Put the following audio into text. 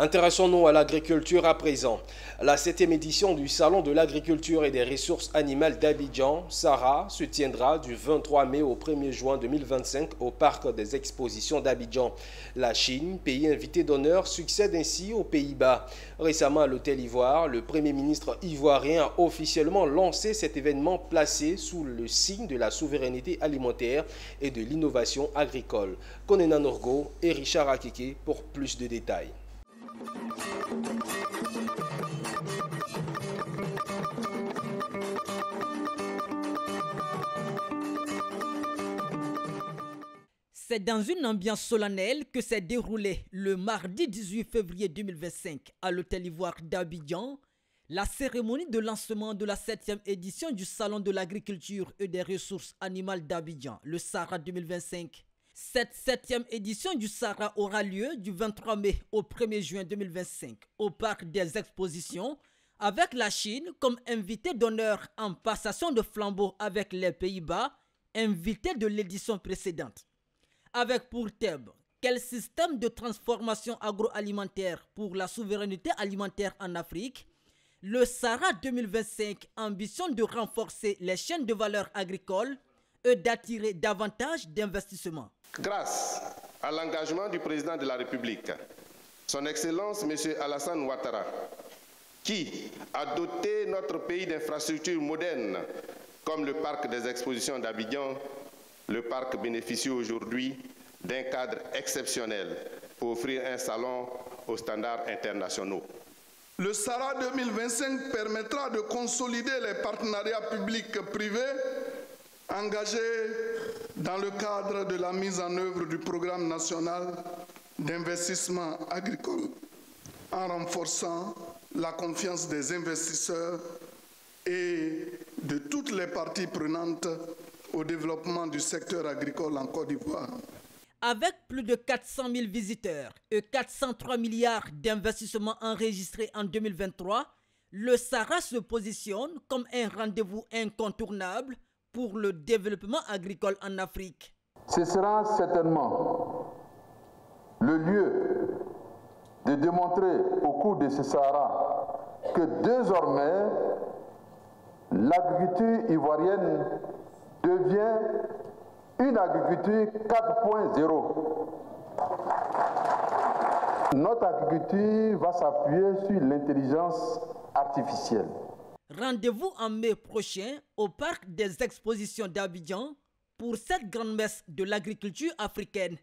Intéressons-nous à l'agriculture à présent. La 7e édition du Salon de l'agriculture et des ressources animales d'Abidjan, SARA, se tiendra du 23 mai au 1er juin 2025 au Parc des Expositions d'Abidjan. La Chine, pays invité d'honneur, succède ainsi aux Pays-Bas. Récemment à l'Hôtel Ivoire, le Premier ministre ivoirien a officiellement lancé cet événement placé sous le signe de la souveraineté alimentaire et de l'innovation agricole. Konena Norgo et Richard Akeke pour plus de détails. C'est dans une ambiance solennelle que s'est déroulée le mardi 18 février 2025 à l'Hôtel Ivoire d'Abidjan la cérémonie de lancement de la 7e édition du Salon de l'agriculture et des ressources animales d'Abidjan, le SARA 2025. Cette 7e édition du SARA aura lieu du 23 mai au 1er juin 2025 au Parc des Expositions avec la Chine comme invité d'honneur en passation de flambeau avec les Pays-Bas, invité de l'édition précédente. Avec pour thème « Quel système de transformation agroalimentaire pour la souveraineté alimentaire en Afrique ?» le SARA 2025 ambitionne de renforcer les chaînes de valeur agricoles et d'attirer davantage d'investissements. Grâce à l'engagement du président de la République, son Excellence M. Alassane Ouattara, qui a doté notre pays d'infrastructures modernes comme le parc des expositions d'Abidjan, le parc bénéficie aujourd'hui d'un cadre exceptionnel pour offrir un salon aux standards internationaux. Le SARA 2025 permettra de consolider les partenariats publics-privés engagés dans le cadre de la mise en œuvre du programme national d'investissement agricole, en renforçant la confiance des investisseurs et de toutes les parties prenantes au développement du secteur agricole en Côte d'Ivoire. Avec plus de 400 000 visiteurs et 403 milliards d'investissements enregistrés en 2023, le SARA se positionne comme un rendez-vous incontournable pour le développement agricole en Afrique. Ce sera certainement le lieu de démontrer au cours de ce SARA que désormais l'agriculture ivoirienne devient une agriculture 4.0. Notre agriculture va s'appuyer sur l'intelligence artificielle. Rendez-vous en mai prochain au Parc des Expositions d'Abidjan pour cette grande messe de l'agriculture africaine.